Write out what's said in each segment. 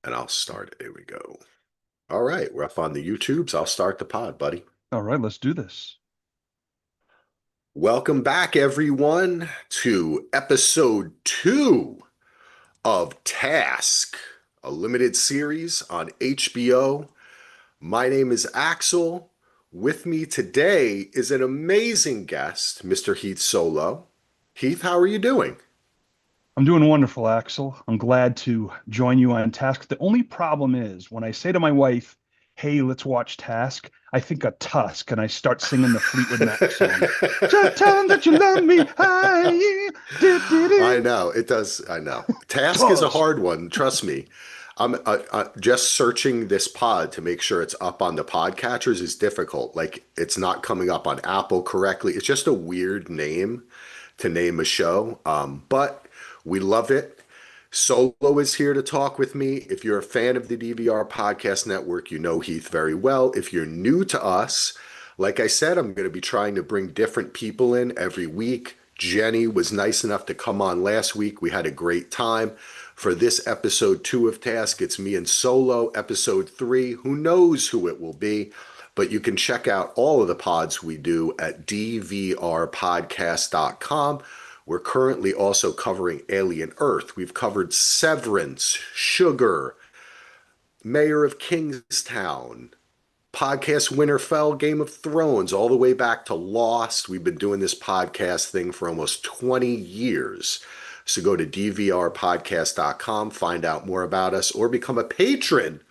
And I'll start it. Here we go. All right, we're up on the YouTubes. I'll start the pod, buddy. All right, let's do this. Welcome back, everyone, to episode 2 of Task, a limited series on HBO. My name is Axel. With me today is an amazing guest, Mr. Heath Solo. Heath, how are you doing? I'm doing wonderful, Axel. I'm glad to join you on Task. The only problem is when I say to my wife, "Hey, let's watch Task," I think of Tusk and I start singing the Fleetwood Mac song. Just tell them that you love me. Hi, I know it does. I know. Task is a Tusk. hard one. Trust me. I'm just searching this pod to make sure it's up on the podcatchers is difficult. Like it's not coming up on Apple correctly. It's just a weird name to name a show. But we love it. Solo is here to talk with me. If you're a fan of the DVR Podcast Network, you know Heath very well. If you're new to us, like I said, I'm going to be trying to bring different people in every week. Jenny was nice enough to come on last week. We had a great time. For this episode 2 of Task, it's me and Solo. Episode 3, who knows who it will be, but you can check out all of the pods we do at dvrpodcast.com. We're currently also covering Alien Earth. We've covered Severance, Sugar, Mayor of Kingstown, podcast Winterfell, Game of Thrones, all the way back to Lost. We've been doing this podcast thing for almost 20 years. So go to dvrpodcast.com, find out more about us, or become a patron.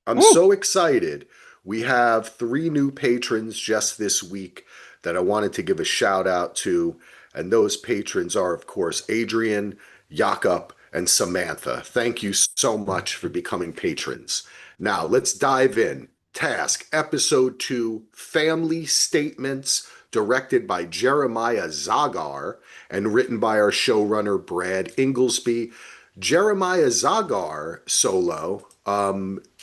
I'm Woo! so excited. We have 3 new patrons just this week that I wanted to give a shout out to. And those patrons are, of course, Adrian, Jakob, and Samantha. Thank you so much for becoming patrons. Now, let's dive in. Task, Episode 2, Family Statements, directed by Jeremiah Zagar and written by our showrunner, Brad Inglesby. Jeremiah Zagar, Solo,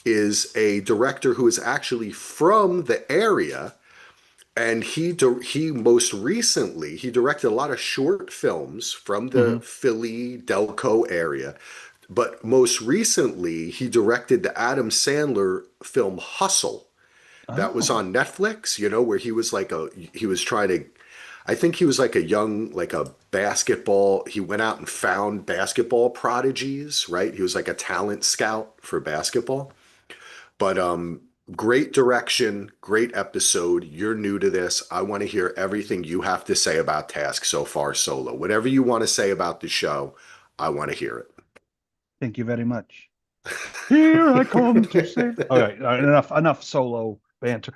is a director who is actually from the area, and he most recently he directed a lot of short films from the Hmm. Philly Delco area, but most recently he directed the Adam Sandler film Hustle that was Oh, on Netflix, where he was trying to, I think he was like a young, like a basketball, he went out and found basketball prodigies, right? He was like a talent scout for basketball. But great direction, great episode. You're new to this. I want to hear everything you have to say about Task so far, Solo. Whatever you want to say about the show, I want to hear thank you very much. Here I come to save. Okay, it. enough solo banter.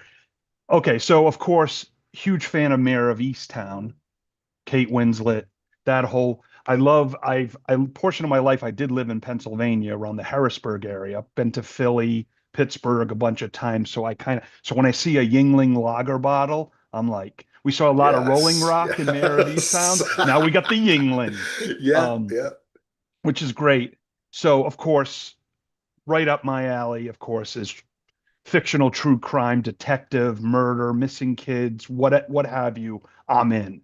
Okay, so of course, huge fan of Mayor of Easttown. Kate Winslet, that whole I portion of my life I did live in Pennsylvania around the Harrisburg area. Been to Philly, Pittsburgh a bunch of times. So when I see a Yingling lager bottle, I'm like, we saw a lot of Rolling Yes, Rock in Mayor of yes. Easttown. Now we got the Yingling, Yeah, um, yeah, which is great. So of course, right up my alley, of course, is fictional true crime, detective, murder, missing kids, what have you. I'm in.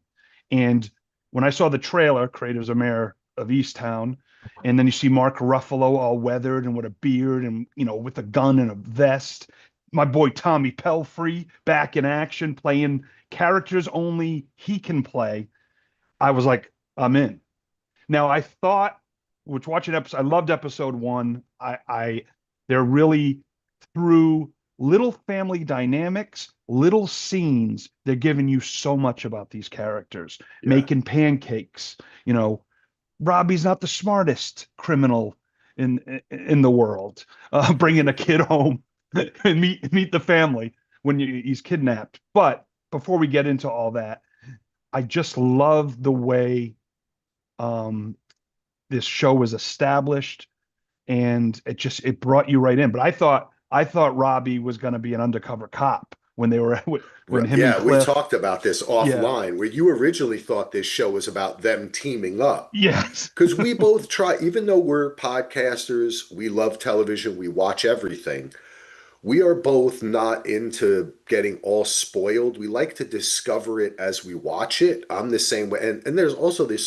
And when I saw the trailer, creators of Mayor of Easttown, and then you see Mark Ruffalo all weathered and with a beard and with a gun and a vest, my boy Tommy Pelfrey back in action playing characters only he can play. I was like, I'm in. Now I thought, which watching episode, I loved episode one. They're really through little family dynamics, little scenes. They're giving you so much about these characters, yeah, making pancakes. You know, Robbie's not the smartest criminal in the world. Bringing a kid home and meet the family when he's kidnapped. But before we get into all that, I just love the way um, this show was established and it brought you right in. But I thought Robbie was going to be an undercover cop when they were when him and yeah. We Cliff. talked about this Yeah. offline, where you originally thought this show was about them teaming up. Yes. Because we both try, even though we're podcasters, we love television, we watch everything. We are both not into getting all spoiled. We like to discover it as we watch it. I'm the same way. And there's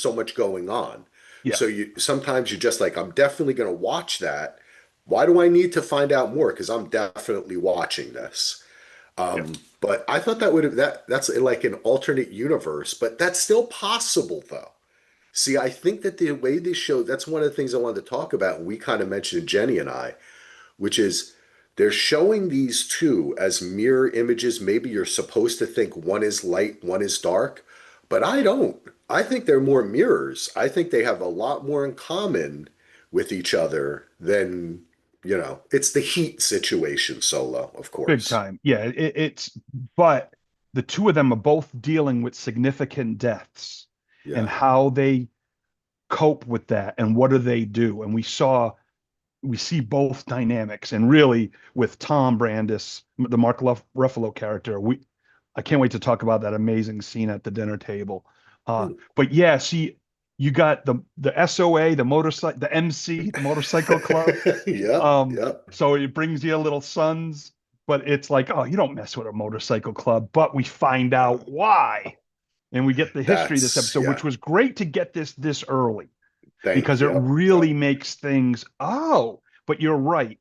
so much going on. Yeah. So you sometimes you're just like, I'm definitely gonna watch that. Why do I need to find out more? Because I'm definitely watching this. Yeah, But I thought that would have that's like an alternate universe, but that's still possible though. See, I think that the way this show, that's one of the things I wanted to talk about. And we kind of mentioned Jenny and I, which is they're showing these two as mirror images. Maybe you're supposed to think one is light, one is dark, but I don't. I think they're more mirrors. I think they have a lot more in common with each other than, it's the heat situation, Solo, of big course. time. Yeah, but the two of them are both dealing with significant deaths and Yeah. how they cope with that and what do they do. And we see both dynamics. And really, with Tom Brandis, the Ruffalo character, I can't wait to talk about that amazing scene at the dinner table. But yeah, see, you got the SOA, the MC, the motorcycle club. Yep. Yep. So it brings you a little sons, but it's like, oh, you don't mess with a motorcycle club. But we find out No. why, and we get the history of this That's, episode, yeah. which was great to get this early Thank because it you. really Yep. makes things, oh, but you're right.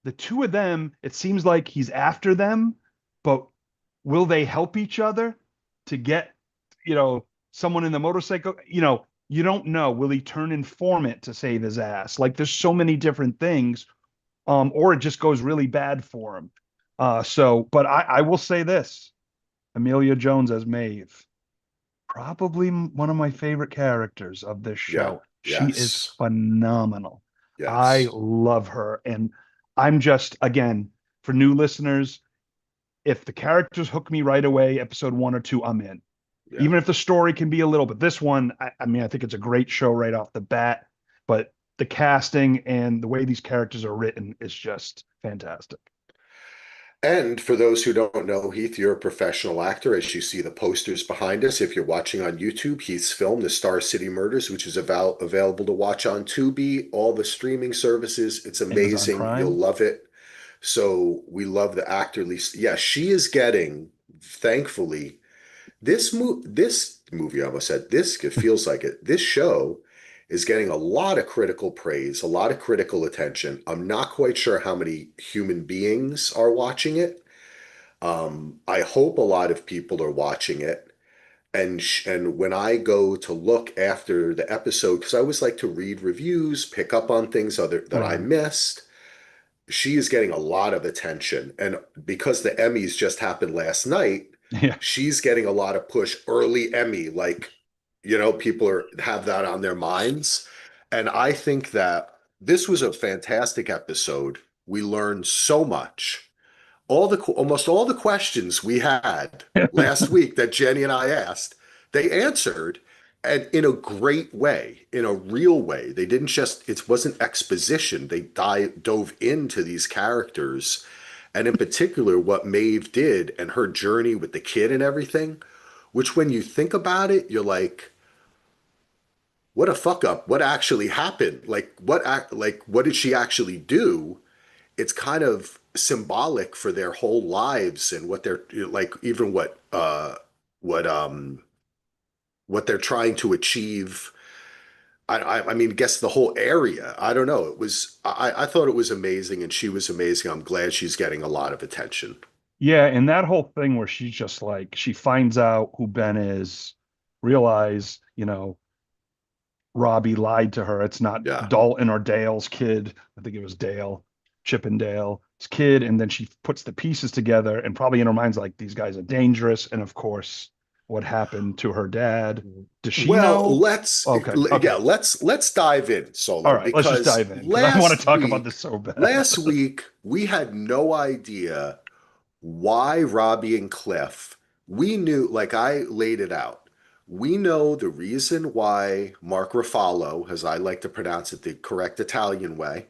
The two of them, it seems like he's after them, but will they help each other to get, someone in the motorcycle? You don't know. Will he turn informant to save his ass? Like there's so many different things, or it just goes really bad for him. But I will say this: Amelia Jones as Maeve, probably one of my favorite characters of this Yeah. show. She is Yes. phenomenal. I Yes. love her. And I'm just, again, for new listeners, if the characters hook me right away, episode 1 or 2, I'm in. Yeah. Even if the story can be a little, but this one, I mean, I think it's a great show right off the bat. But the casting and the way these characters are written is just fantastic. And for those who don't know, Heath, you're a professional actor. As you see the posters behind us, if you're watching on YouTube, Heath's film, The Star City Murders, which is available to watch on Tubi, all the streaming services. It's Amazon amazing. You'll Prime. love it. So we love the actor. Lisa. Yeah, she is getting, thankfully, this movie, I almost said this, it feels like it. This show is getting a lot of critical praise, a lot of critical attention. I'm not quite sure how many human beings are watching it. I hope a lot of people are watching it. And when I go to look after the episode, because I always like to read reviews, pick up on things that I Right. missed, she is getting a lot of attention. And because the Emmys just happened last night, Yeah. she's getting a lot of push early Emmy, like, people have that on their minds. And I think that this was a fantastic episode. We learned so much. Almost all the questions we had last week that Jenny and I asked, they answered, and in a great way, in a real way. They didn't just, it wasn't exposition. They dove into these characters, and in particular what Maeve did and her journey with the kid and everything, which when you think about it, you're like, what a fuck up. What actually happened? What did she actually do? It's kind of symbolic for their whole lives and what they're like, even what what they're trying to achieve. I mean, guess the whole area. I don't know. I thought it was amazing, and she was amazing. I'm glad she's getting a lot of attention. Yeah, and that whole thing where she's just like she finds out who Ben is, realize, Robbie lied to her. It's not Yeah. Dalton or Dale's kid. I think it was Dale, Chippendale's kid. And then she puts the pieces together and probably in her mind's like, these guys are dangerous. And of course, what happened to her dad? Does she Well, know? Okay, yeah, okay. let's dive in, All Solo, right, let's just because dive in because I want to talk about this so bad. last week we had no idea why Robbie and Cliff, we knew, like I laid it out, we know the reason why Mark Ruffalo, as I like to pronounce it the correct Italian way,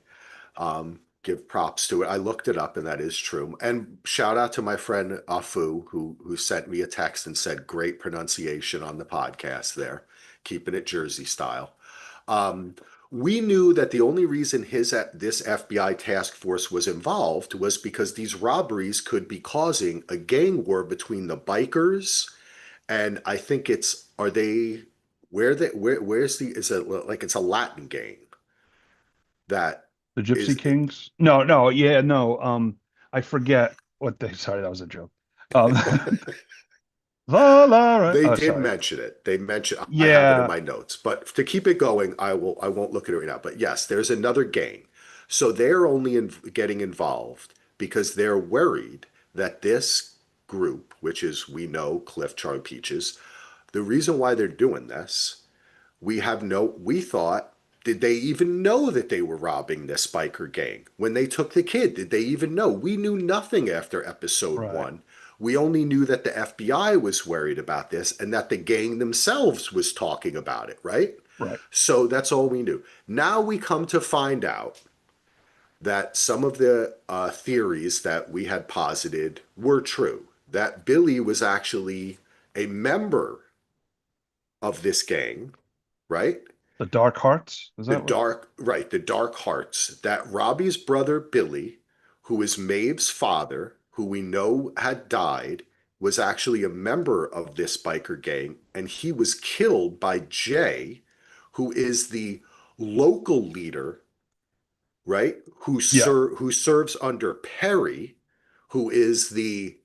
give props to it. I looked it up and that is true. And shout out to my friend Afu, who sent me a text and said, great pronunciation on the podcast there, keeping it Jersey style. Um, we knew that the only reason this FBI task force was involved was because these robberies could be causing a gang war between the bikers and I think it's are they where's the is it like it's a Latin gang that The Gypsy Is Kings? No, no, yeah, no. I forget what they. Sorry, that was a joke. Um, they Oh, did sorry. mention it. They mentioned I have it in Yeah, my notes. But to keep it going, I won't look at it right now. But yes, there's another gang. So they're only getting involved because they're worried that this group, which is we know Cliff Charlie Peaches, the reason why they're doing this, we thought, did they even know that they were robbing this biker gang? When they took the kid, did they even know? We knew nothing after episode right, one. We only knew that the FBI was worried about this and that the gang themselves was talking about it, right? right. So that's all we knew. Now we come to find out that some of the theories that we had posited were true. That Billy was actually a member of this gang, right? The Dark Hearts, is The that what? dark, right, the Dark Hearts. That Robbie's brother Billy, who is Maeve's father, who we know had died, was actually a member of this biker gang, and he was killed by Jay, who is the local leader, right? Yeah, Who serves under Perry, who is the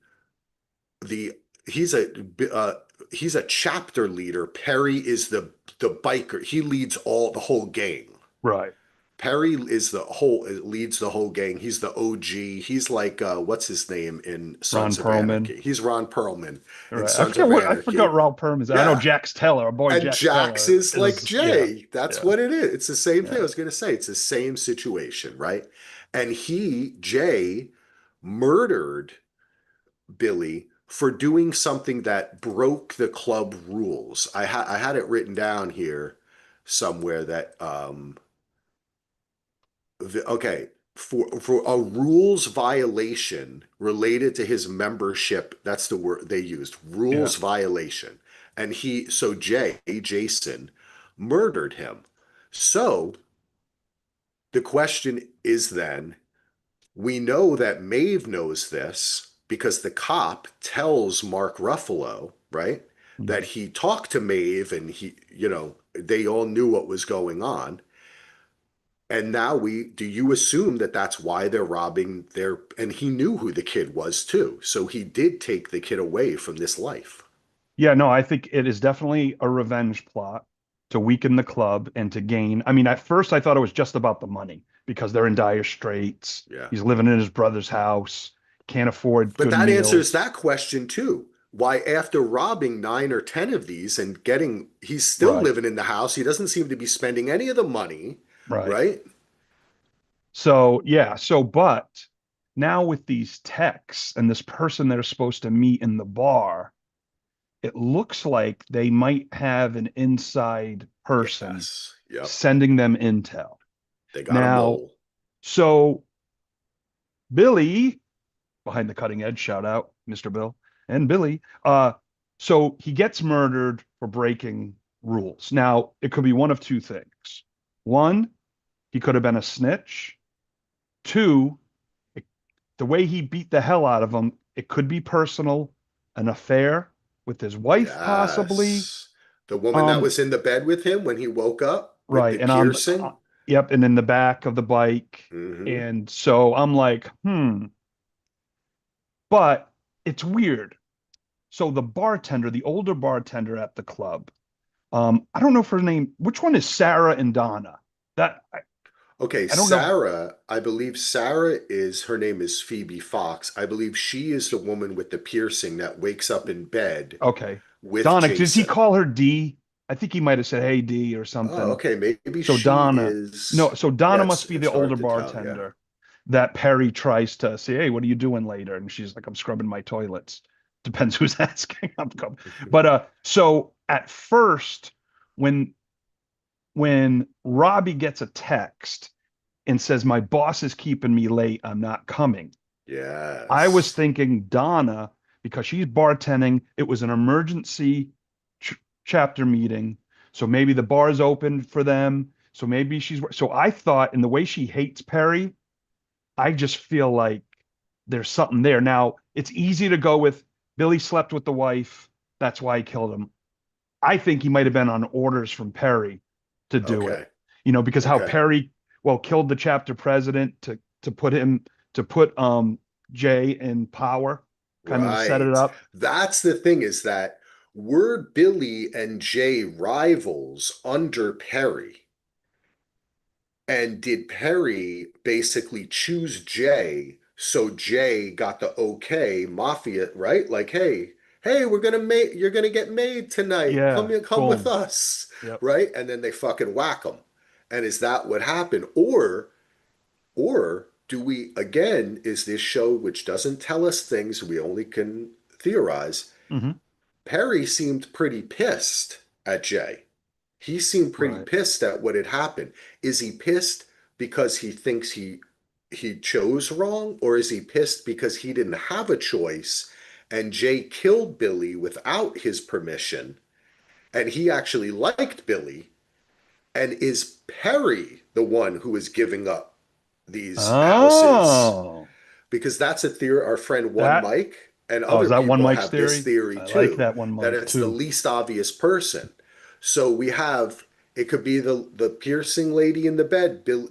he's a uh, he's a chapter leader. Perry is the biker. He leads all the whole gang. right. Perry is the whole leads the whole gang. He's the OG. He's like what's his name in Ron Sons of Perlman. Anarchy? He's Ron Perlman in Right. Sons of I Anarchy. forgot Ron Perlman is. I know Yeah. Jax Teller, our boy And Jax Jax Teller is like is, yeah, Jay. That's yeah, what it is. It's the same thing. I yeah. was gonna say it's the same situation, right? And Jay, murdered Billy for doing something that broke the club rules. I had it written down here somewhere that okay, for a rules violation related to his membership, that's the word they used, Yeah. rules violation. And Jason murdered him. So the question is then, we know that Maeve knows this because the cop tells Mark Ruffalo, right, that Mhm. he talked to Maeve and they all knew what was going on. And now do you assume that that's why they're robbing and he knew who the kid was too. So he did take the kid away from this life. Yeah, no, I think it is definitely a revenge plot to weaken the club and to gain. I mean, at first I thought it was just about the money because they're in dire straits. Yeah. He's living in his brother's house, can't afford But good that answers meals. that question too. Why, after robbing nine or 10 of these and he's still Right, living in the house. He doesn't seem to be spending any of the money, right. right? So, yeah, but now with these texts and this person they're supposed to meet in the bar, it looks like they might have an inside person Yes. Yep. sending them intel. They got a Now, mole. so Billy, behind the cutting edge, shout out, Mr. Bill and Billy. So he gets murdered for breaking rules. Now, it could be one of two things. One, he could have been a snitch. Two, the way he beat the hell out of him, it could be personal, an affair with his wife, possibly. Yes. The woman that Um, was in the bed with him when he woke up with the right. And piercing. yep, and in the back of the bike. Hmm. And so I'm like, but it's weird. So the bartender, the older bartender at the club, I don't know if her name, which one is Sarah and Donna? That Okay, I don't know. Sarah, I believe her name is Phoebe Fox. I believe she is the woman with the piercing that wakes up in bed Okay. with Donna, does he Jason. call her D? I think he might have said, "Hey D" or Oh, something. okay, maybe So she Donna, no, is. so Yeah, Donna must be it's the older hard to tell. Yeah. bartender that Perry tries to say, "Hey, what are you doing later?" And she's like, "I'm scrubbing my toilets." Depends who's asking. I'm coming. But so at first, when Robbie gets a text and says, "My boss is keeping me late. I'm not coming." I was Yes. thinking Donna, because she's bartending, it was an emergency ch chapter meeting. So maybe the bar's open for them. So maybe so I thought, in the way she hates Perry, I just feel like there's something there. Now, it's easy to go with Billy slept with the wife. That's why he killed him. I think he might have been on orders from Perry to do it, Okay. because how Okay. Perry well, killed the chapter president to put him to put Jay in power, kind of to set it Right. up. That's the thing is that were Billy and Jay rivals under Perry? And did Perry basically choose Jay so Jay got the okay mafia, right? Like, hey, you're gonna get made tonight. Yeah, Come with boom. us, Yep. right? And then they fucking whack him. And is that what happened? Or do we again, is this show which doesn't tell us things we only can theorize? Hmm. Perry seemed pretty pissed at Jay. He seemed pretty Right. pissed at what had happened. Is he pissed because he thinks he chose wrong, or is he pissed because he didn't have a choice and Jay killed Billy without his permission and he actually liked Billy? And is Perry the one who is giving up these houses? Oh, Because that's a theory. Our friend One that. Mike and Oh, is other that one people Mike's have this theory? theory I like too, that one, that Mike, it's the too. least obvious person. So we have it could be the piercing lady in the bed. Bill,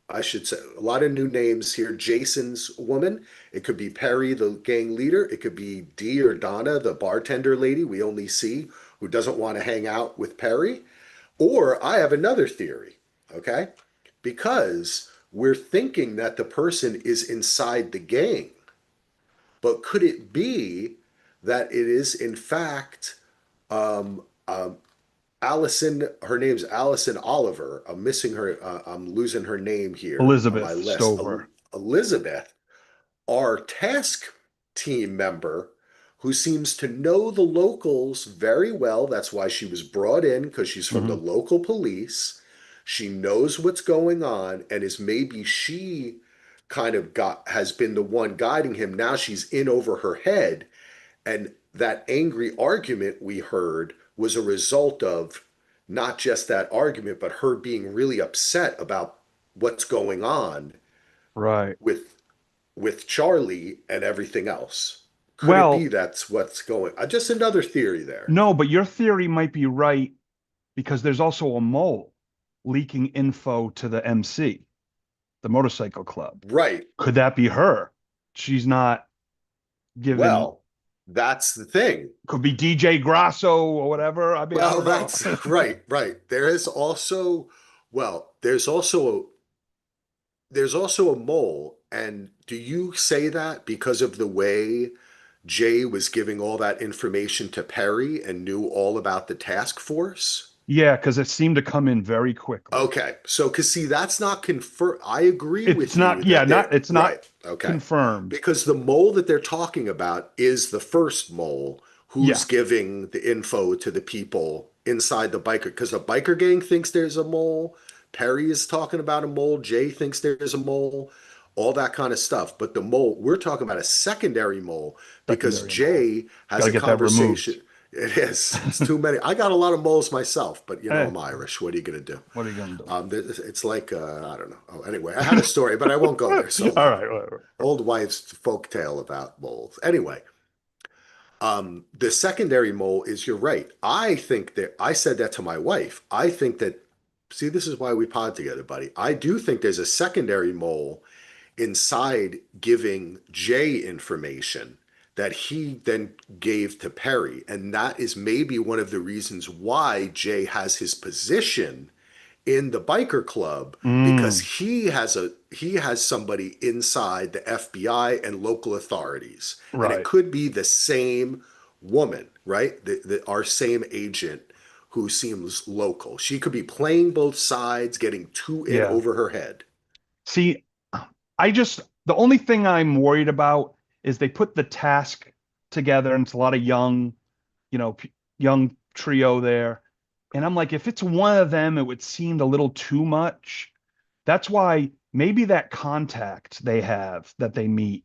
I should say a lot of new names here. Jason's woman. It could be Perry, the gang leader. It could be Dee or Donna, the bartender lady we only see who doesn't want to hang out with Perry. Or I have another theory, okay? Because we're thinking that the person is inside the gang, but could it be that it is in fact um, um, Allison? Her name's Allison Oliver. I'm missing her. I'm losing her name here on my Elizabeth list. Stover. Elizabeth, our task team member who seems to know the locals very well. That's why she was brought in because she's from the Hmm. local police. She knows what's going on and is maybe she kind of got has been the one guiding him. Now she's in over her head. And that angry argument we heard was a result of not just that argument, but her being really upset about what's going on Right. with Charlie and everything else. Could it be Well, that's what's going? Just another theory there. no, but your theory might be right because there's also a mole leaking info to the MC, the motorcycle club. Right. Could that be her? She's not given, Well, that's the thing. could be DJ Grasso or whatever. I mean, I Well, don't know. that's right, right. There is also, well, there's also a mole. And do you say that because of the way Jay was giving all that information to Perry and knew all about the task force? Yeah, because it seemed to come in very quickly. Okay. So, because see, that's not confirmed. I agree It's with not, you yeah, that not, they're it's not right. Okay. confirmed. Because the mole that they're talking about is the first mole who's Yeah. giving the info to the people inside the biker. Because the biker gang thinks there's a mole. Perry is talking about a mole. Jay thinks there's a mole. All that kind of stuff. But the mole, we're talking about a secondary mole because Secondary mole. Jay Got has to a get that conversation. removed. It is. It's too many. I got a lot of moles myself, but Hey, I'm Irish. What are you going to do? what are you gonna do? It's like I don't know. Oh, anyway, I had a story, but I won't go there. So All right, whatever. old wife's folk tale about moles. Anyway, the secondary mole is you're right. I think that I said that to my wife. I think that see, this is why we pod together, buddy. I do think there's a secondary mole inside giving Jay information that he then gave to Perry, and that is maybe one of the reasons why Jay has his position in the biker club because Mm, he has somebody inside the FBI and local authorities, and it right. could be the same woman, right? Our same agent who seems local. She could be playing both sides, getting too in Yeah. over her head. See, the only thing I'm worried about is they put the task together and it's a lot of young, young trio there. And I'm like, if it's one of them, it would seem a little too much. That's why maybe that contact they have that they meet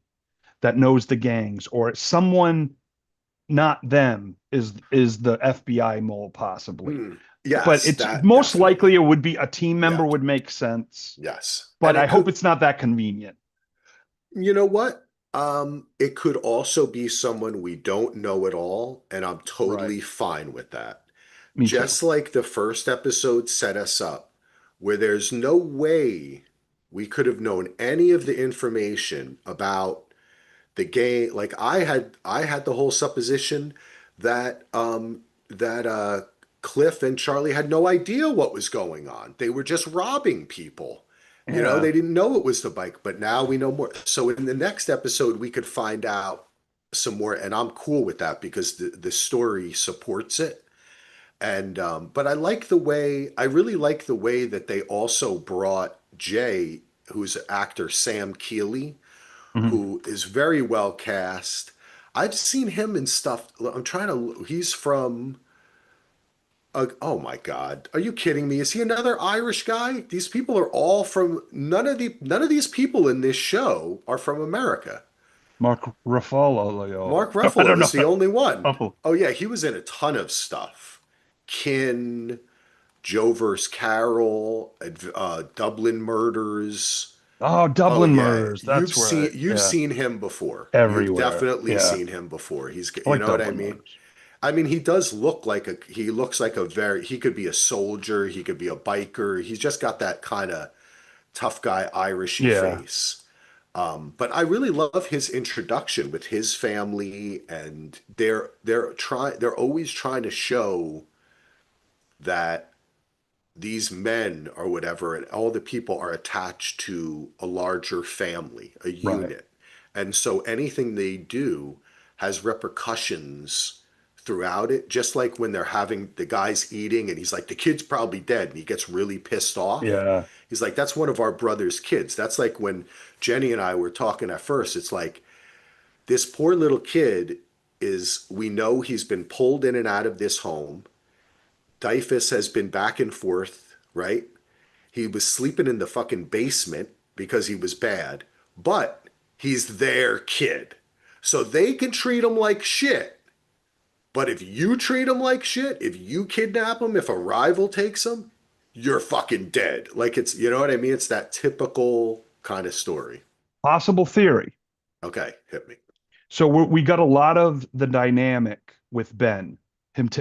that knows the gangs or someone not them is the FBI mole possibly. Hmm. But Yes, it's that most likely definitely. it would be a team Yeah. member would make sense. Yes. But And I it hope could, it's not that convenient. you know what? It could also be someone we don't know at all, and I'm Right. totally fine with that. Me too. Just like the first episode set us up where there's no way we could have known any of the information about the game. Like I had the whole supposition that Cliff and Charlie had no idea what was going on. They were just robbing people. Yeah. They didn't know it was the bike, but now we know more. So in the next episode, we could find out some more, and I'm cool with that because the story supports it. And but I really like the way that they also brought Jay, who's actor Sam Keeley, Mhm. who is very well cast. I've seen him in stuff. He's from. Oh my God, are you kidding me? Is he another Irish guy? These people are all from. None of these people in this show are from America. Mark Ruffalo. Mark I don't Ruffalo is know. the only one. Oh, Oh yeah, he was in a ton of stuff. Kin, Joe vs. Carol, Dublin Murders. oh, Oh Dublin yeah, Murders. That's where you've yeah, seen him before. You've everywhere. definitely Yeah. seen him before. I You like know what I Dublin mean? Murders. I mean, he looks like he could be a soldier, he could be a biker. He's just got that kind of tough guy Irishy Yeah. face. But I really love his introduction with his family, and they're always trying to show that these men or whatever and all the people are attached to a larger family, a Right. unit. And so anything they do has repercussions throughout it. Just like when they're having the guys eating and he's like, the kid's probably dead. And he gets really pissed off. Yeah. He's like, that's one of our brother's kids. That's like when Jenny and I were talking at first. It's like, this poor little kid we know he's been pulled in and out of this home. Dyfus has been back and forth, right? He was sleeping in the fucking basement because he was bad, but he's their kid. So they can treat him like shit. But if you treat him like shit, if you kidnap him, if a rival takes him, you're fucking dead. Like you know what I mean? It's that typical kind of story. Possible theory. Okay, hit me. So we got a lot of the dynamic with Ben,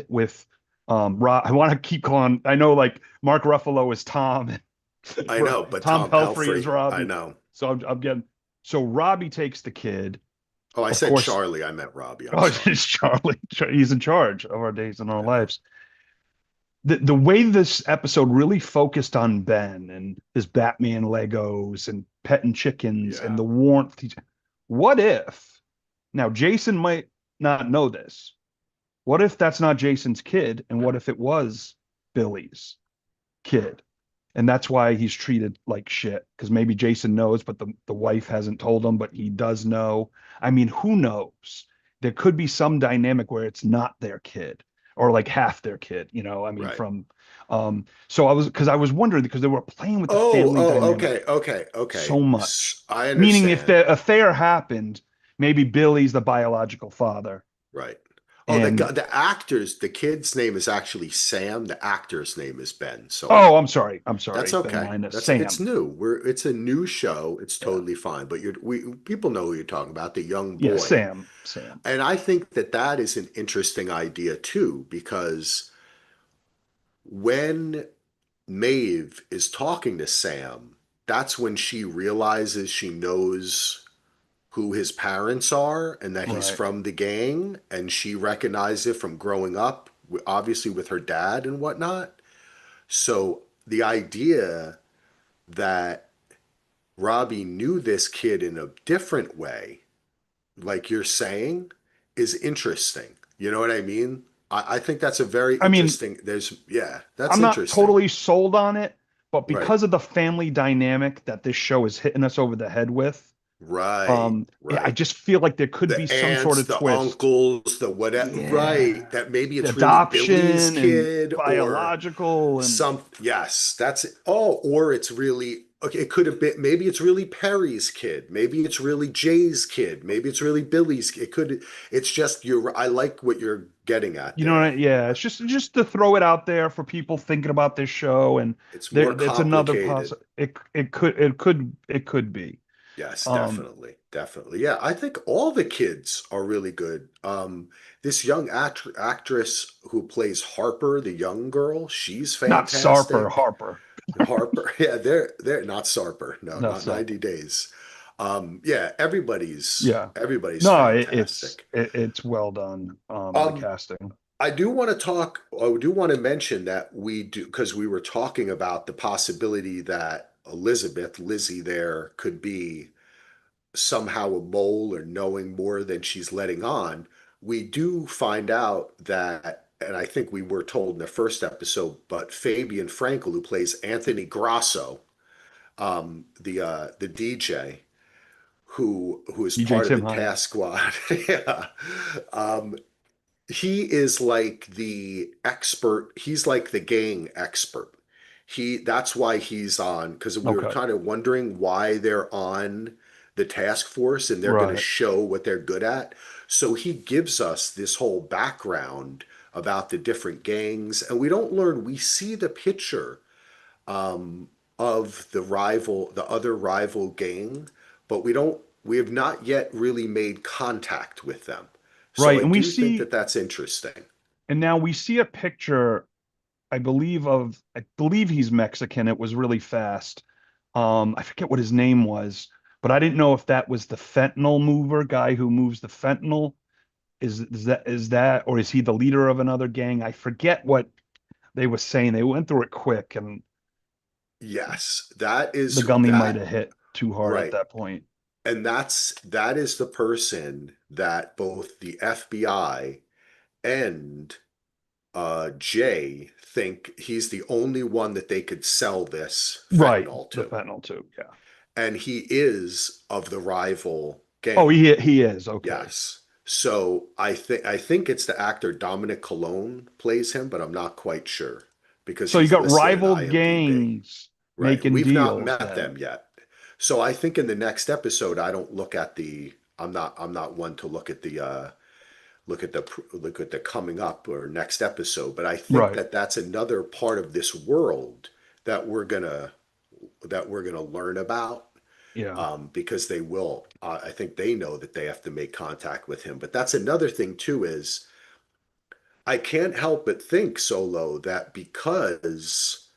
with Rob. I want to keep calling. I know like Mark Ruffalo is Tom, and I know, but Tom Tom Pelphrey is Pelphrey, I Robbie. know. So I'm getting. So Robbie takes the kid. Oh, I Of said course. Charlie. I meant Robbie. I'm Oh, sorry. it's Charlie. He's in charge of our days and our I know. lives. The way this episode really focused on Ben and his Batman Legos and petting chickens and Yeah. the warmth. What if now Jason might not know this? What if that's not Jason's kid? And what if it was Billy's kid? And that's why he's treated like shit. Because maybe Jason knows, but the wife hasn't told him, but he does know. I mean, who knows? There could be some dynamic where it's not their kid or like half their kid, I mean, Right. so I was wondering because they were playing with the Oh, family oh, dynamic okay, okay, okay. so much. I Meaning if understand. the affair happened, maybe Billy's the biological father. Right. Oh, And the kid's name is actually Sam. The actor's name is Ben. So oh, I'm sorry. I'm that's sorry. Ben okay. Linus. It's Sam. new. It's a new show. It's Yeah. totally fine. But people know who you're talking about, the young Yeah, boy. Sam. Sam. And I think that is an interesting idea too, because when Maeve is talking to Sam, that's when she realizes she knows who his parents are and that he's Right. from the gang, and she recognized it from growing up, obviously with her dad and whatnot. So the idea that Robbie knew this kid in a different way, like you're saying, is interesting. You know what I mean? I think that's a very I mean, interesting. Yeah, that's I'm not interesting. totally sold on it, but Right, because of the family dynamic that this show is hitting us over the head with, right, yeah, I right. just feel like there could be The some sort aunts, of the twist. uncles, the whatever. Right. Yeah. That maybe it's really Billy's Adoption and kid or biological and yes, that's it. Oh, or it's really, okay, it could have been, maybe it's really Perry's kid. Maybe it's really Jay's kid. Maybe it's really Billy's. It's just, I like what you're getting at there. yeah, it's just to throw it out there for people thinking about this show and It's there more it's another complicated. possible it could be. Yes, Um definitely. Definitely. Yeah, I think all the kids are really good. This young actress who plays Harper, the young girl, she's Not Sarper, fantastic. Harper. Harper. Yeah, they're not Sarper. No, No, not so 90 Days. Yeah, everybody's yeah. everybody's No, it's fantastic. it's well done. The Um, casting. I do want to talk, I do want to mention that we do, because we were talking about the possibility that Elizabeth, Lizzie there, could be somehow a mole or knowing more than she's letting on. We do find out that, and I think we were told in the first episode, but Fabian Frankel, who plays Anthony Grasso, the DJ, who is DJ part of Tim the Hines. task squad. Yeah. Um, he is like the expert. He's like the gang expert. That's why he's on, because we were Okay. kind of wondering why they're on the task force and they're going to Right. show what they're good at. So he gives us this whole background about the different gangs, and we don't learn, we see the picture um, of the other rival gang, but we have not yet really made contact with them. So Right. I And we do think see that that's interesting. and now we see a picture, I believe he's Mexican. It was really fast. I forget what his name was, but I didn't know if that was the fentanyl mover guy who moves the fentanyl. Is that or is he the leader of another gang? I forget what they were saying. They went through it quick and Yes, that is the gummy might that have hit too hard at right. that point. And that is the person that both the FBI and Jay think he's the only one that they could sell this Right. fentanyl The to. fentanyl too. Yeah. And he is of the rival Oh, gang. he is. Okay. Yes. So I think it's the actor Dominic Cologne plays him, but I'm not quite sure because So you he's got listed in rival IMDb. gangs Right. making We've not deals met then. them yet. So I think in the next episode I don't look at the I'm not one to look at the look at the coming up or next episode, but I think Right. that that's another part of this world that we're gonna learn about Yeah. because they will. I think they know that they have to make contact with him. But that's another thing too is I can't help but think, Solo, that because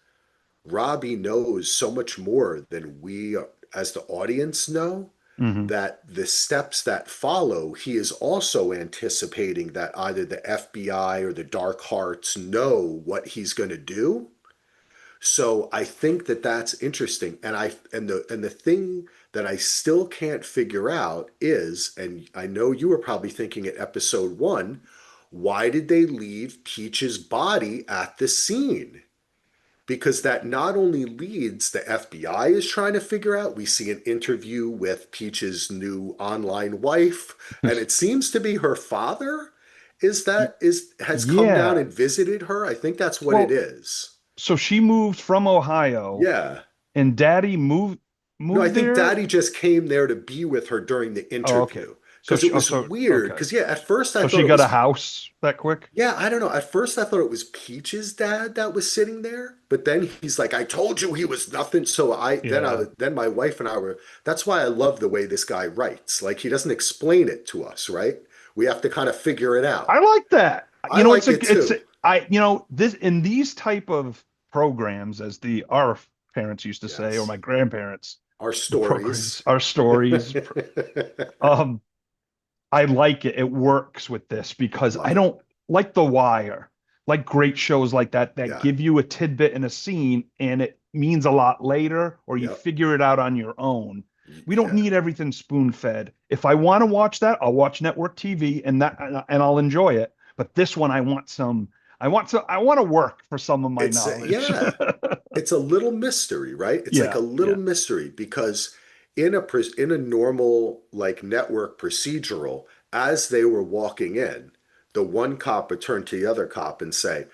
Robbie knows so much more than we as the audience know, Hmm. that the steps that follow, he is also anticipating that either the FBI or the Dark Hearts know what he's going to do. So I think that that's interesting, and the thing that I still can't figure out is, and I know you were probably thinking at episode one, why did they leave Peach's body at the scene? Because that not only leads the FBI is trying to figure out. We see an interview with Peach's new online wife, and it seems to be her father. Is has come down Yeah. and visited her. I think that's what it Well, is. so she moved from Ohio Yeah. and daddy moved No, I moved think there. Daddy just came there to be with her during the Oh, okay. interview So because it she, oh, was so weird. okay. Because yeah, at first I So thought she it got a was house that quick? yeah, I don't know. At first I thought it was Peach's dad that was sitting there, but then he's like, "I told you he was nothing." So Yeah. then my wife and I were. That's why I love the way this guy writes. Like he doesn't explain it to us, right? We have to kind of figure it I out. like that. I like it It's too. this in these type of programs, as the our parents used to say, or Yes, my grandparents, our the programs, stories. our stories. Um, I like it. It works with this because I Love it. don't like The Wire, like great shows like that that Yeah. give you a tidbit in a scene and it means a lot later, or you Yep. figure it out on your own. We don't Yeah. need everything spoon fed. If I want to watch that, I'll watch network TV and I'll enjoy it. But this one, I want to work for some of my knowledge. Yeah. It's a little mystery, right? It's like Yeah, a little yeah. mystery because in a normal like network procedural, as they were walking in, the one cop would turn to the other cop and say,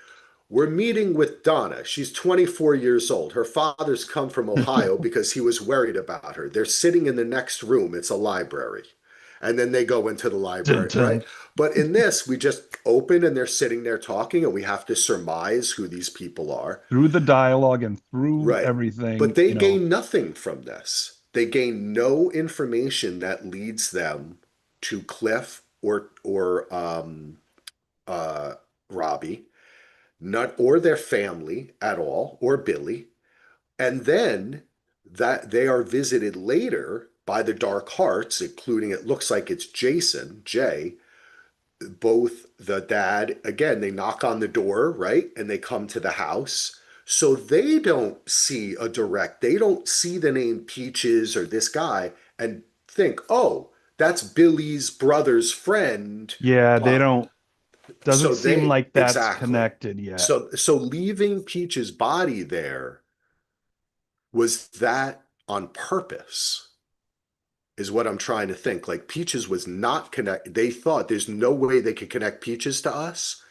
"We're meeting with Donna. She's 24 years old. Her father's come from Ohio because he was worried about her. They're sitting in the next room. It's a library." And then they go into the Dun, library, right? dun. But in this, we just open and they're sitting there talking, and we have to surmise who these people are. Through the dialogue and through Right. But everything, they gain nothing from this. They gain no information that leads them to Cliff or uh, Robbie, not or their family at all, or Billy. And then that they are visited later by the Dark Hearts, including it looks like it's Jason, Jay, both the dad, again, they knock on the door, right? And they come to the house. So they don't see a direct, they don't see the name Peaches or this guy and think, oh, that's Billy's brother's friend. Yeah, they Blah. don't, doesn't So seem they, like that's exactly. connected yet. So leaving Peach's body there, was that on purpose? Is what I'm trying to think. Like Peaches was not connect. They thought there's no way they could connect Peaches to us.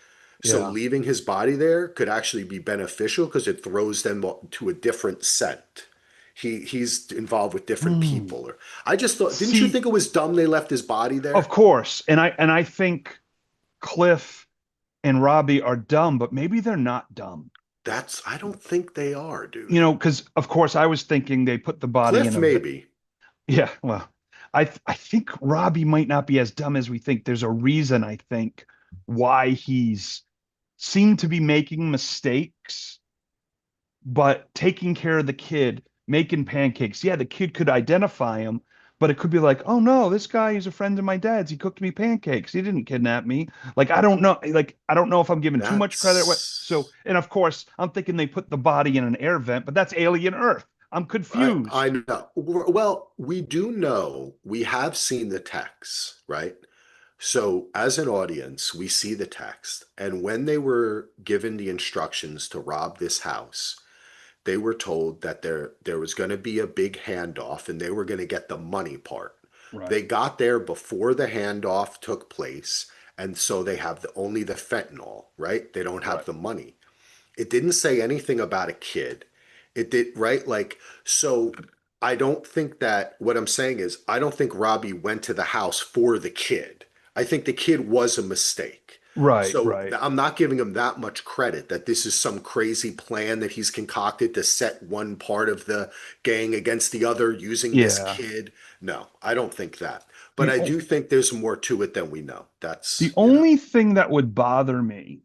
So Yeah. leaving his body there could actually be beneficial because it throws them to a different scent. He's involved with different Hmm. people. Or I just thought, didn't you See, think it was dumb they left his body of there? course, and I think Cliff and Robbie are dumb, but maybe they're not dumb. I don't think they are, You dude. know, because of course I was thinking they put the body in Cliff a maybe. yeah, well, I think Robbie might not be as dumb as we think. There's a reason I think why he's seemed to be making mistakes, but taking care of the kid, making pancakes. Yeah, the kid could identify him, but it could be like, oh no, this guy is a friend of my dad's. He cooked me pancakes. He didn't kidnap me. Like I don't know. Like I don't know if I'm giving too much credit. So, That's and of course, I'm thinking they put the body in an air vent, but that's alien Earth. I'm I confused. know. Well, we do know we have seen the text, right? So as an audience, we see the text, and when they were given the instructions to rob this house, they were told that there was going to be a big handoff and they were going to get the money part. Right, They got there before the handoff took place, and so they have only the fentanyl, right? They don't have right, the money. It didn't say anything about a kid. It did, right? Like, so I don't think that what I'm saying is, I don't think Robbie went to the house for the kid. I think the kid was a mistake. right, So right. I'm not giving him that much credit that this is some crazy plan that he's concocted to set one part of the gang against the other using this Yeah. kid. No, I don't think that. But The I o- do think there's more to it than we know. the That's, only thing that would bother me,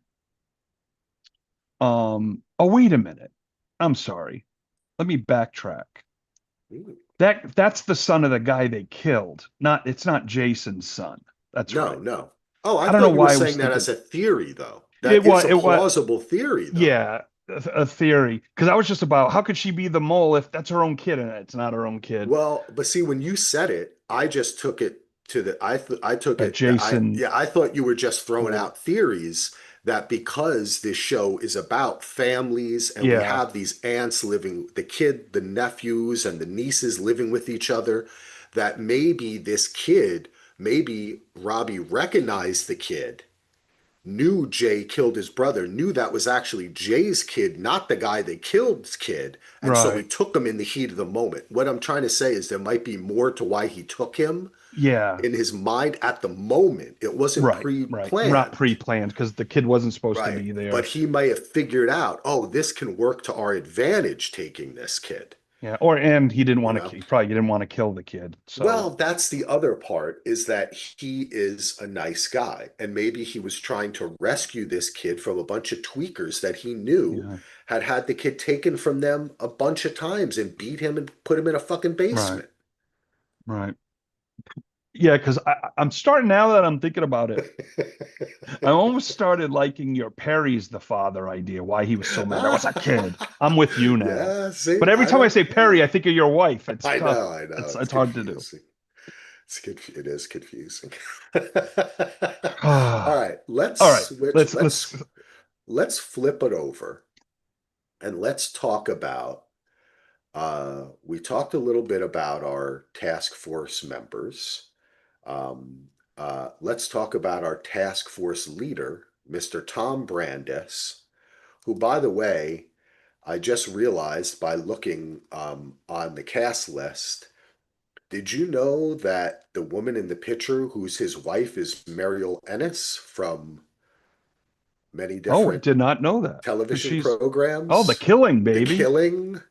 oh wait a minute. I'm sorry. Let me backtrack. That's the son of the guy they killed. It's not Jason's son. That's No, right. no. Oh, I I don't know thought you were why I was saying that thinking as a theory, though. it That is was a it was plausible theory, though. yeah, a theory. Because I was just about how could she be the mole if that's her own kid and it's not her own kid. Well, but see, when you said it, I just took it to the I took That it that I Jason, yeah, I thought you were just throwing cool. out theories that because this show is about families and we Yeah, have these aunts living, the kid, the nephews and the nieces living with each other, that maybe this kid, maybe Robbie recognized the kid, knew Jay killed his brother, knew that was actually Jay's kid, not the guy that killed's kid. And so he right. took him in the heat of the moment. What I'm trying to say is there might be more to why he took him Yeah, in his mind at the moment. It wasn't right, pre right. Not planned, pre-planned because the kid wasn't supposed to right? be But there. he may have figured out, oh, this can work to our advantage taking this kid, Yeah, or and he didn't you want know? to. He probably didn't want to kill the kid. So Well, that's the other part is that he is a nice guy. And maybe he was trying to rescue this kid from a bunch of tweakers that he knew yeah, had had the kid taken from them a bunch of times and beat him and put him in a fucking right, basement. right. Yeah, because I'm starting now that I'm thinking about it. I almost started liking your Perry's the father idea, why he was so mad. I was a kid. I'm with you now. Yeah, see, But every I time I know. say Yeah. Perry, I think of your wife. It's tough. I know. It's It's hard to do. confusing. It is confusing. All All right, let's right. switch. Let's Let's flip it over and let's talk about we talked a little bit about our task force members. Let's talk about our task force leader, Mr. Tom Brandis, who, by the way, I just realized by looking on the cast list. Did you know that the woman in the picture, who's his wife, is Mariel Ennis from many Oh, I different did not know that. And television she's The programs? Killing, The baby. Killing,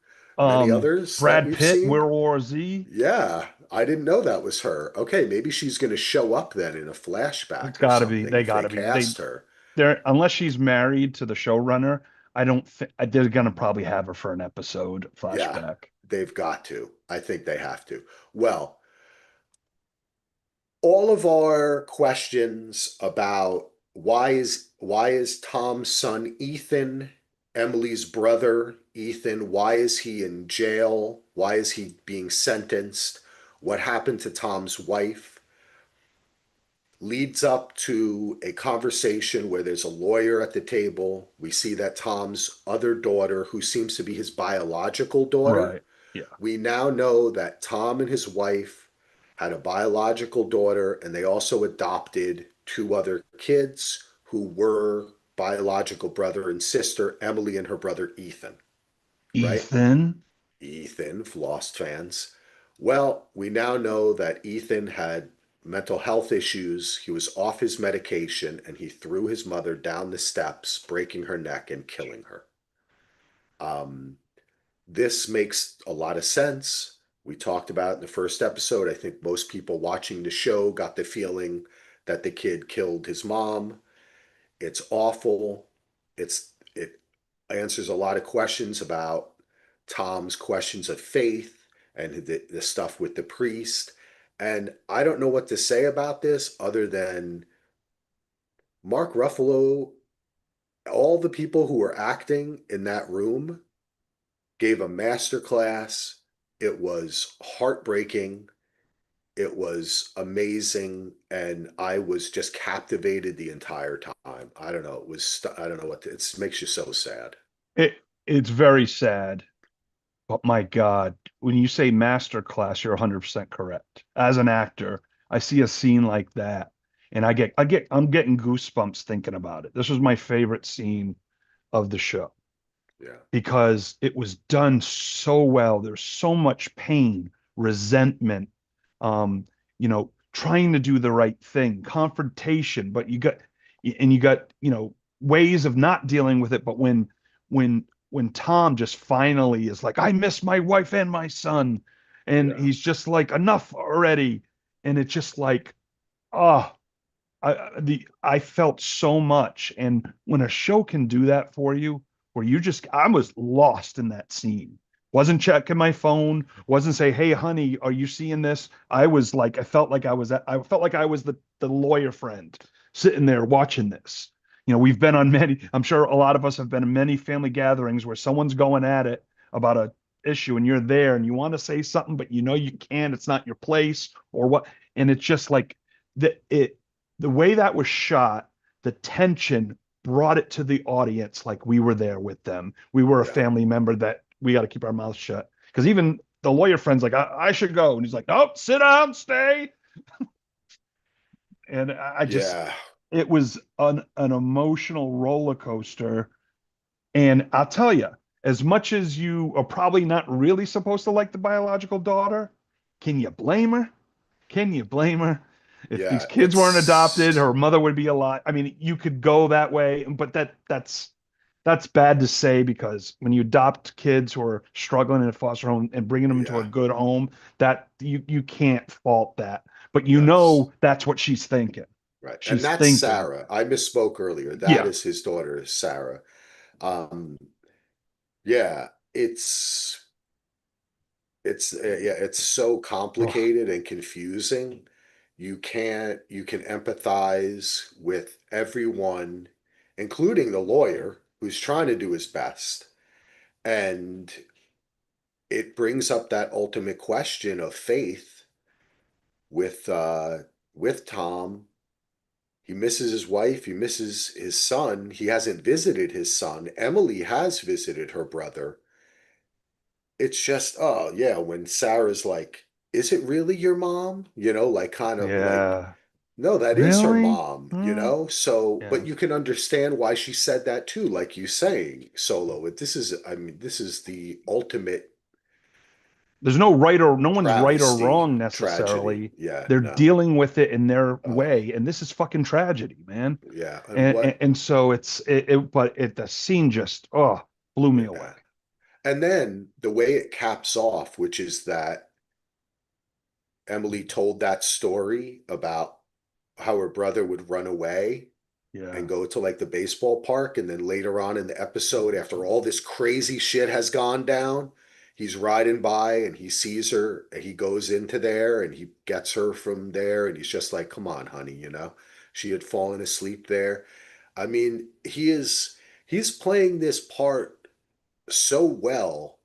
many others that Brad we've Pitt, seen. World War Z. Yeah, I didn't know that was her. Okay, maybe she's going to show up then in a flashback It's or got to be. something They if got they to be. cast her. They're unless she's married to the showrunner. I don't think they're gonna probably have her for an episode Yeah, flashback. they've got to. I think they have to. Well, all of our questions about why is Tom's son Ethan, Emily's brother Ethan, why is he in jail? Why is he being sentenced? What happened to Tom's wife? Leads up to a conversation where there's a lawyer at the table. We see that Tom's other daughter, who seems to be his biological daughter, Right. Yeah. we now know that Tom and his wife had a biological daughter, and they also adopted two other kids who were biological brother and sister, Emily and her brother Ethan, right? Ethan. Ethan, Lost fans. Well, we now know that Ethan had mental health issues. He was off his medication, and he threw his mother down the steps, breaking her neck and killing her. Um, this makes a lot of sense. We talked about it in the first episode. I think most people watching the show got the feeling that the kid killed his mom. It's awful. It answers a lot of questions about Tom's questions of faith and the stuff with the priest. And I don't know what to say about this other than Mark Ruffalo, all the people who were acting in that room gave a master class. It was heartbreaking. It was amazing, and I was just captivated the entire time. I don't know. I don't know it makes you so sad. It it's very sad. But my God, when you say master class, you're 100% correct. As an actor, I see a scene like that and I'm getting goosebumps thinking about it. This was my favorite scene of the show Yeah. because it was done so well. There's so much pain, resentment, trying to do the right thing, confrontation, but you got, ways of not dealing with it. But when when Tom just finally is like, I miss my wife and my son, and Yeah. he's just like, enough already. And it's just like, oh, I felt so much. And when a show can do that for you, where I was lost in that scene. Wasn't checking my phone, wasn't say, hey, honey, are you seeing this? I was like, I felt like I was the lawyer friend sitting there watching this. We've been on many, I'm sure a lot of us have been in many family gatherings where someone's going at it about a issue and you're there and you want to say something, but you can't, it's not your place or what. And it's just like the way that was shot, the tension brought it to the audience like we were there with them. We were a Yeah. family member that we got to keep our mouths shut. Because even the lawyer friend's like, I should go. And he's like, no, sit down, stay. And Yeah. it was an emotional roller coaster. And I'll tell you, as much as you are probably not really supposed to like the biological daughter, can you blame her? Can you blame her? If these Yeah. kids weren't adopted, her mother would be alive. I mean, you could go that way, but that's bad to say because when you adopt kids who are struggling in a foster home and bringing them into a Yeah. good home, that you can't fault that. But Yes. that's what she's thinking. Right. And She's that's thinking, Sarah. I misspoke earlier. That yeah, is his daughter, Sarah. Um, yeah, it's so oh, complicated and confusing. You can empathize with everyone, including the lawyer who's trying to do his best. And it brings up that ultimate question of faith with with Tom. He misses his wife, he misses his son. He hasn't visited his son. Emily has visited her brother. It's just, oh yeah, when Sarah's like, is it really your mom? Like kind of like, yeah, no, that is her really? mom, Hmm, So, but yeah. you can understand why she said that too, like you saying, Solo. I mean, this is the ultimate There's no one's right or travesty, wrong tragedy. necessarily. Yeah, They're no. dealing with it in their Oh, way, and this is fucking tragedy, man. yeah. And And so the scene just blew me away. yeah. And then the way it caps off, which is that Emily told that story about how her brother would run away. Yeah. and go to like the baseball park. And then later on in the episode, after all this crazy shit has gone down, he's riding by and he sees her and he goes into there and he gets her from there. And he's just like, come on, honey, she had fallen asleep there. I mean, he's playing this part so well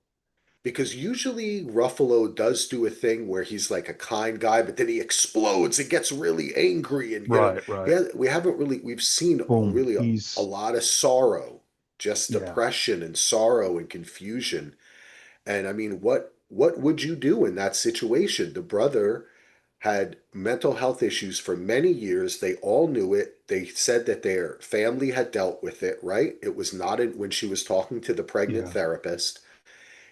because usually Ruffalo does do a thing where he's like a kind guy, but then he explodes and gets really angry, and Right, right. we haven't really we've seen Boom. really a He's lot of sorrow, just yeah. depression and sorrow and confusion. And I mean, what would you do in that situation? The brother had mental health issues for many years. They all knew it. They said that their family had dealt with it, right? It was not when she was talking to the pregnant Yeah. therapist.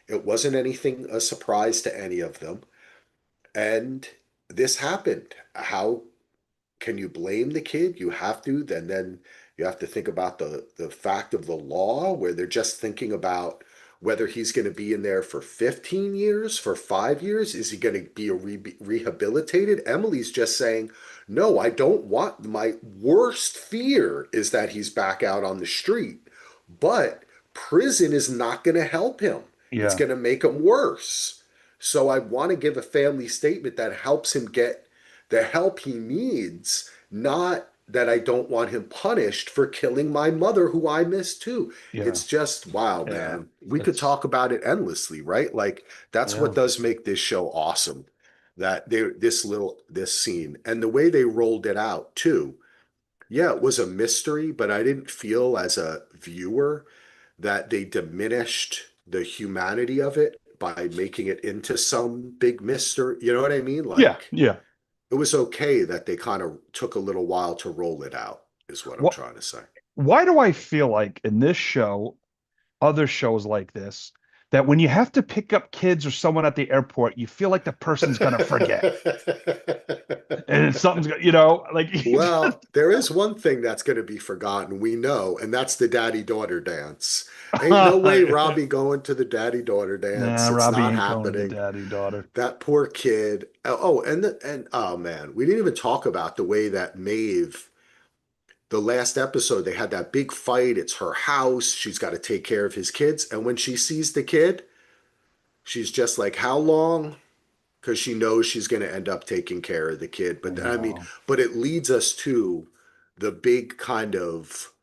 It wasn't anything a surprise to any of them. And this happened. How can you blame the kid? You have to. Then you have to think about the fact of the law, where they're just thinking about whether he's going to be in there for 15 years, for 5 years. Is he going to be rehabilitated? Emily's just saying, no, I don't want, my worst fear is that he's back out on the street. But prison is not going to help him. It's Yeah. going to make him worse. So I want to give a family statement that helps him get the help he needs, not that I don't want him punished for killing my mother, who I miss too. Yeah. It's just wow, Yeah. man. We could It's talk about it endlessly, right? Like that's what yeah. does make this show awesome. That this scene and the way they rolled it out too. Yeah, it was a mystery, but I didn't feel as a viewer that they diminished the humanity of it by making it into some big mystery. You know what I mean? Yeah. Like Yeah. it was okay that they kind of took a little while to roll it out, is what I'm What trying to say. why do I feel like in this show, other shows like this, that when you have to pick up kids or someone at the airport, you feel like the person's gonna forget. And something's gonna, like you Well, just there is one thing that's going to be forgotten, we know, and that's the daddy-daughter dance. Ain't no way Robbie going to the daddy-daughter nah, dance. It's Robbie not ain't going to the happening. daddy daughter. That poor kid. Oh, and oh man, we didn't even talk about the way that Maeve, the last episode, they had that big fight. It's her house. She's got to take care of his kids. And when she sees the kid, she's just like, how long? Because she knows she's going to end up taking care of the kid. I But I mean, know. but it leads us to the big kind of,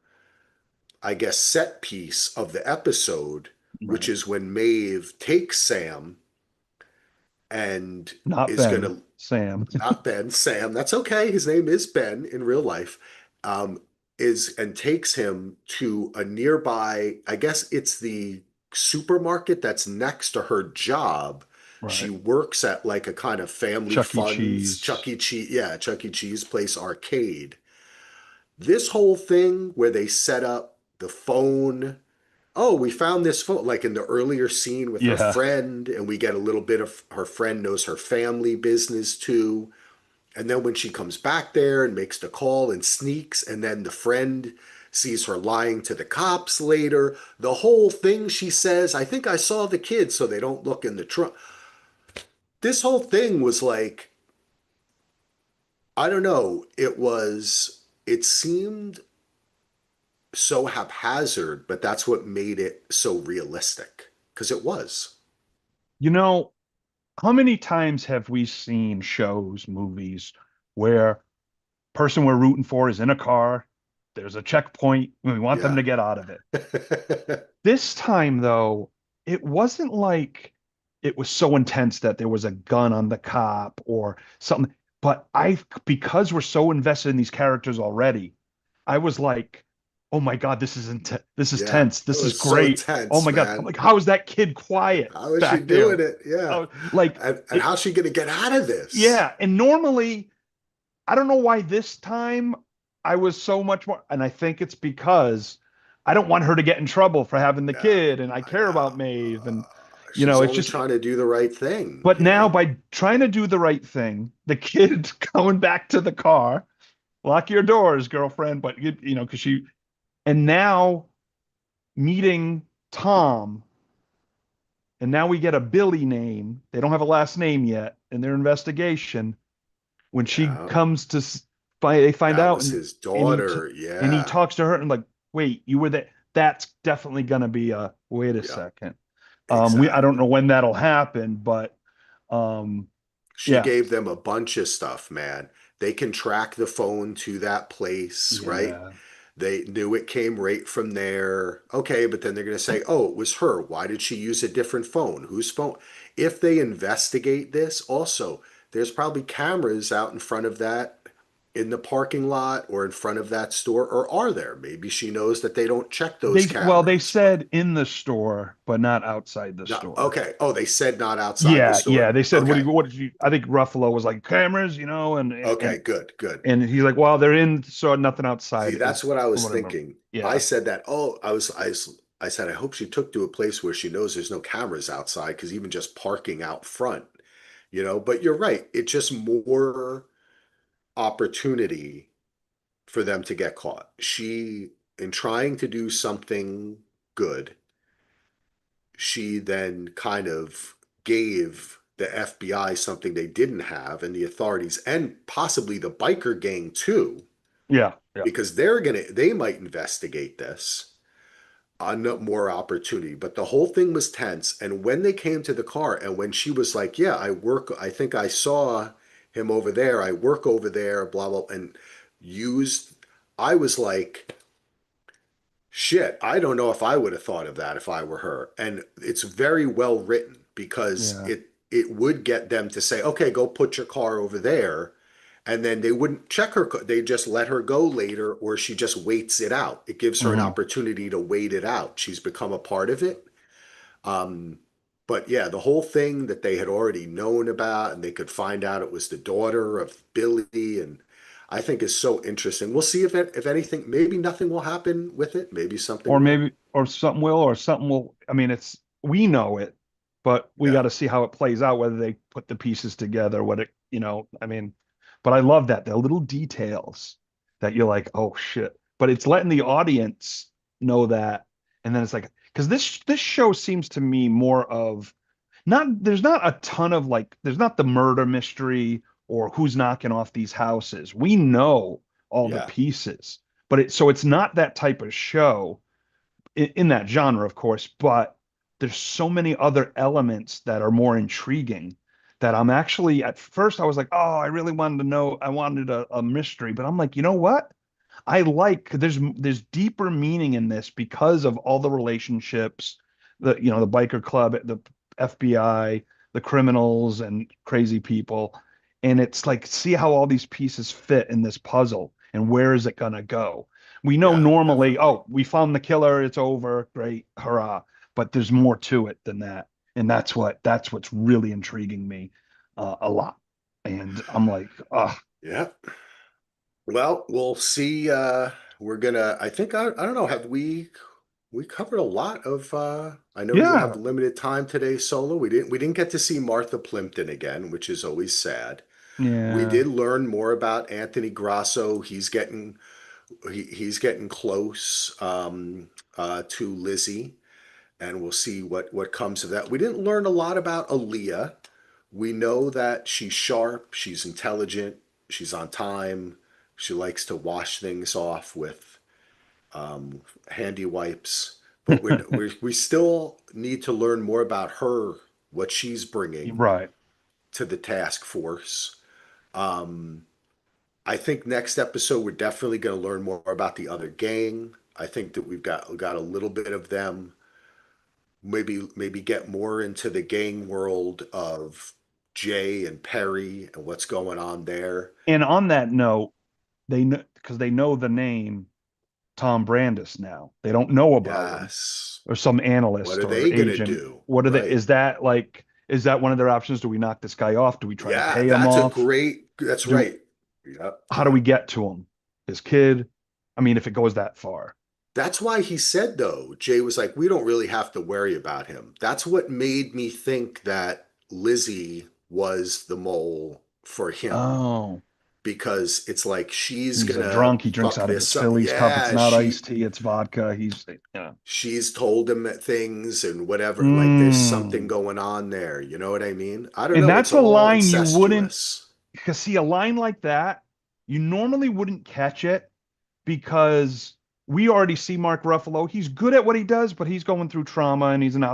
I guess, set piece of the episode, which Right. is when Maeve takes Sam and Not is going Ben, to, Sam. not Ben, Sam, that's okay. His name is Ben in real life. Um, is and takes him to a nearby, I guess it's the supermarket that's next to her job. She Right. works at like a kind of family Chuck E. funds, Cheese. Chuck E. Cheese, yeah, Chuck E. Cheese place arcade. This whole thing where they set up the phone. Oh, we found this phone, like in the earlier scene with her Yeah. friend, and we get a little bit of her friend knows her family business too. And then when she comes back there and makes the call and sneaks, and then the friend sees her lying to the cops later, the whole thing she says, I think I saw the kids so they don't look in the trunk. This whole thing was like, I don't know, it seemed so haphazard, but that's what made it so realistic because it was. You know, how many times have we seen shows, movies where person we're rooting for is in a car, there's a checkpoint, and we want them Yeah. to get out of it. This time, though, it wasn't like it was so intense that there was a gun on the cop or something. But because we're so invested in these characters already, I was like, oh my God, this is Yeah. tense. It This is was so great. Oh tense, my God. I'm man. like, how is that kid quiet How is she back doing there? it? Yeah. Oh, like And it, how's she going to get out of this? yeah. And normally, I don't know why this time I was so much more, and I think it's because I don't want her to get in trouble for having the Yeah, kid, and I I care know. about Maeve, and She's it's only just. trying to do the right thing, But now by trying to do the right thing, the kid going back to the car, lock your doors, girlfriend. But because and now meeting Tom, and now we get a Billy name. They don't have a last name yet in their investigation. When she Yeah. comes to They find That out, was his and daughter. and he Yeah, talks to her and like, wait, you were there. That's definitely gonna be a wait a yeah, second. I don't exactly. know when that'll happen, but um, She yeah, gave them a bunch of stuff, man. They can track the phone to that place, right? yeah. They knew it came right from there. Okay, but then they're going to say, oh, it was her. Why did she use a different phone? Whose phone? If they investigate this, also, there's probably cameras out in front of that in the parking lot or in front of that store, or are there? Maybe she knows that they don't check those They cameras, but said in the store, but not outside the no. store. Okay. Oh, they said not outside the Yeah, store. yeah. They said, Okay. what did you?" I think Ruffalo was like cameras, Okay. Good. Good. and he's like, well, they're in, so nothing See, outside that's is what I from was what I remember. thinking. I Yeah, said that. Oh, I said, I hope she took to a place where she knows there's no cameras outside, because even just parking out front, but you're right. It's just more opportunity for them to get caught. She, in trying to do something good, she then kind of gave the FBI something they didn't have, and the authorities, and possibly the biker gang too, yeah, yeah. because they might investigate this on more opportunity. But the whole thing was tense. And when they came to the car, and when she was like, yeah, I think I saw him over there, I work over there, blah, blah, and used, I was like, shit, I don't know if I would have thought of that if I were her. And it's very well written, because Yeah. it would get them to say, okay, go put your car over there. And then they wouldn't check her. They just let her go later, or she just waits it out. It gives her an Hmm. opportunity to wait it out. She's become a part of it. Um, but yeah, the whole thing that they had already known about, and they could find out it was the daughter of Billy, and I think is so interesting. We'll see if anything, maybe nothing will happen with it. Maybe something Or will. maybe, or something will, or something will. I mean, we know it, but we Yeah, got to see how it plays out, whether they put the pieces together, I mean, but I love that the little details that you're like, oh shit. But it's letting the audience know that, and then it's like, because this show seems to me more of not there's not a ton of like there's not the murder mystery or who's knocking off these houses. We know all the yeah, pieces, but it's not that type of show in that genre, of course, but there's so many other elements that are more intriguing that I'm actually at first I was like, oh, I really wanted to know, I wanted a mystery, but I'm like, you know what? I like there's deeper meaning in this because of all the relationships, the biker club, the FBI, the criminals and crazy people. And it's like see how all these pieces fit in this puzzle and where is it gonna go? We know yeah, normally, definitely. oh, we found the killer, it's over, great, hurrah. But there's more to it than that. And that's what's really intriguing me a lot. And I'm like, oh, Yeah. Well, we'll see. I think, I don't know, have we covered a lot of, I know you have yeah, limited time today, Solo. We didn't get to see Martha Plimpton again, which is always sad. We yeah. did learn more about Anthony Grasso. He's getting close, to Lizzie, and we'll see what comes of that. We didn't learn a lot about Aaliyah. We know that she's sharp, she's intelligent, she's on time. She likes to wash things off with, handy wipes. But we still need to learn more about her, what she's bringing Right. to the task force. I think next episode we're definitely going to learn more about the other gang. I think that we got a little bit of them. Maybe get more into the gang world of Jay and Perry and what's going on there. And on that note, they know because they know the name Tom Brandis now. They don't know about him Yes. or some What analyst are or they gonna agent. do? What are they? Right. Is that one of their options? Do we knock this guy off? Do we try to Yeah, pay him off? that's Do right. Yep, How do we yep. get to him? His kid? I mean, if it goes that far. That's why he said, though, Jay was like, we don't really have to worry about him. That's what made me think that Lizzie was the mole for him, Oh, because it's like she's he's a gonna drunk. He drinks fuck out of his this up. Phillies cup. It's Yeah, not iced tea. It's vodka. Yeah. she's told him things and whatever. Like there's something Mm. going on there. You know what I mean? I don't And know. It's that's a all line you wouldn't, incestuous. because see, a line like that. you normally wouldn't catch it because we already see Mark Ruffalo. He's good at what he does, but he's going through trauma and he's an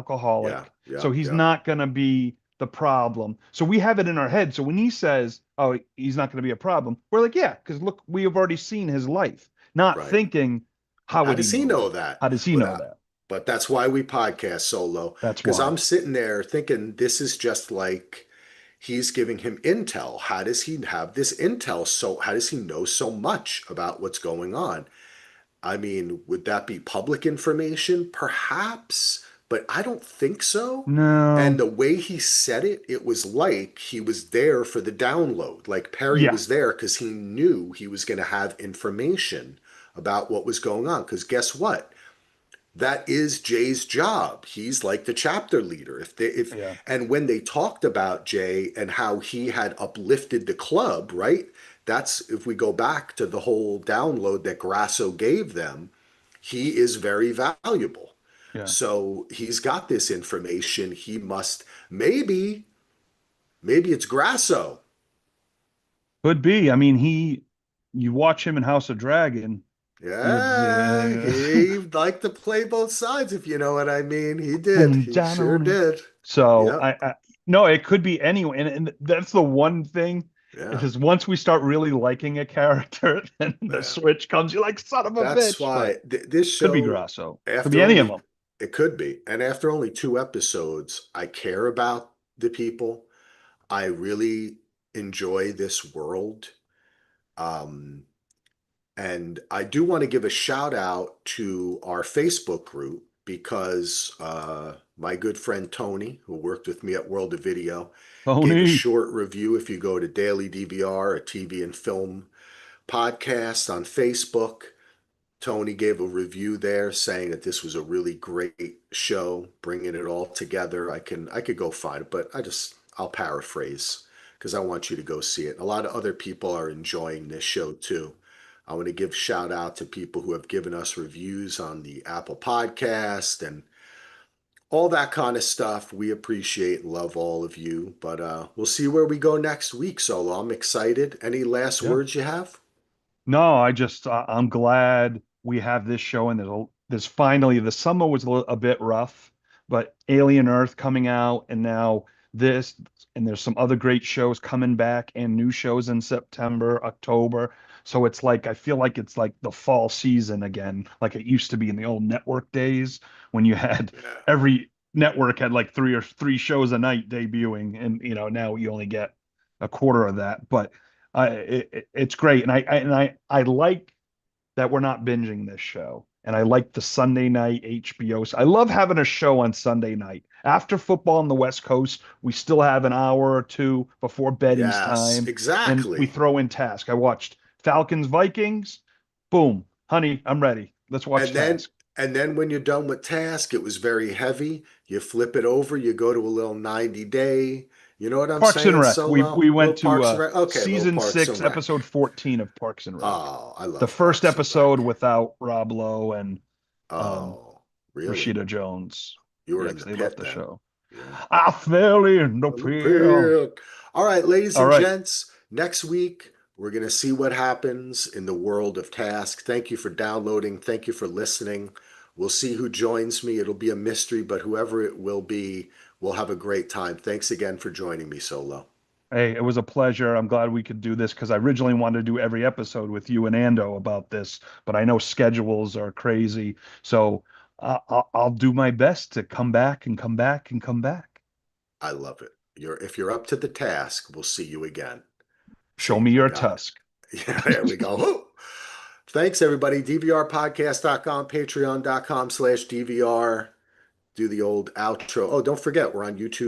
Yeah, alcoholic. yeah, So he's yeah. not going to be the problem. So we have it in our head. So when he says, "Oh, he's not going to be a problem," we're like, "Yeah," because look, we have already seen his life. Not Right. thinking, how How would he does he know know that? that? How does he But know uh, that? but that's why we podcast solo, That's because I'm why. sitting there thinking this is just like he's giving him intel. How does he have this intel? So how does he know so much about what's going on? I mean, would that be public information? Perhaps, but I don't think so. And No. the way he said it, it was like he was there for the download. Like Perry Yeah. was there because he knew he was going to have information about what was going on. Because guess what? That is Jay's job. He's like the chapter leader. If Yeah. and when they talked about Jay and how he had uplifted the club, right? That's if we go back to the whole download that Grasso gave them, he is very valuable. Yeah. So he's got this information. He must maybe it's Grasso. Could be. I mean, you watch him in House of Dragon. Yeah, Uh, he liked to play both sides, if you know what I mean. He did. boom, He down sure on it. did. So Yep. no, it could be anyone, and that's the one thing. Yeah. Is once we start really liking a character, then the Yeah. switch comes. You're like, son of a That's bitch. But why this could be show, Grasso. Could be after any of only, them. it could be, and after only two episodes, I care about the people. I really enjoy this world. Um, and I do want to give a shout out to our Facebook group because my good friend Tony, who worked with me at World of Video, gave a Tony. short review. If you go to Daily DVR, a TV and film podcast on Facebook, Tony gave a review there saying that this was a really great show, bringing it all together. I could go find it, but I'll paraphrase because I want you to go see it. A lot of other people are enjoying this show too. I want to give shout out to people who have given us reviews on the Apple Podcast and all that kind of stuff. We appreciate and love all of you. But we'll see where we go next week, Solo. I'm excited. Any last Yeah. words you have? No, I'm glad we have this show, and there's finally the summer was a bit rough, but Alien Earth coming out, and now this, and there's some other great shows coming back, and new shows in September, October. So it's like I feel like it's like the fall season again, like it used to be in the old network days when you had Yeah. every network had like three shows a night debuting, and now you only get a quarter of that, but. It's great, and I like that we're not binging this show, and I like the Sunday night HBO. I love having a show on Sunday night after football on the West Coast. We still have an hour or two before Betty's Yes, time, and we exactly. throw in Task. I watched Falcons Vikings. Boom, honey, I'm ready. Let's watch And then Task. and then when you're done with task, it was very heavy. You flip it over, you go to a little 90 day. You know what I'm Parks and saying, Rec. We Solo? went Little to Parks and Rec. Okay, little season Parks six, and Rec. episode 14 of Parks and Rec. Oh, I The love first Parks and Rec. episode without Rob Lowe and um, Oh, really? Rashida Jones. You were Yeah, in because the they left pit the then. show. Yeah. I fell in the On the pit. pit. All right, ladies All and right. gents, next week we're going to see what happens in the world of Task. Thank you for downloading. Thank you for listening. We'll see who joins me. It'll be a mystery, but whoever it will be, we'll have a great time. Thanks again for joining me, Solo. Hey, it was a pleasure. I'm glad we could do this because I originally wanted to do every episode with you and Ando about this, but I know schedules are crazy. So I'll do my best to come back and come back and come back. I love it. If you're up to the task, we'll see you again. Show See, me I your got it. tusk. Yeah, there we go. Woo! Thanks, everybody. DVRpodcast.com, patreon.com/DVR. Do the old outro. Oh, don't forget, we're on YouTube.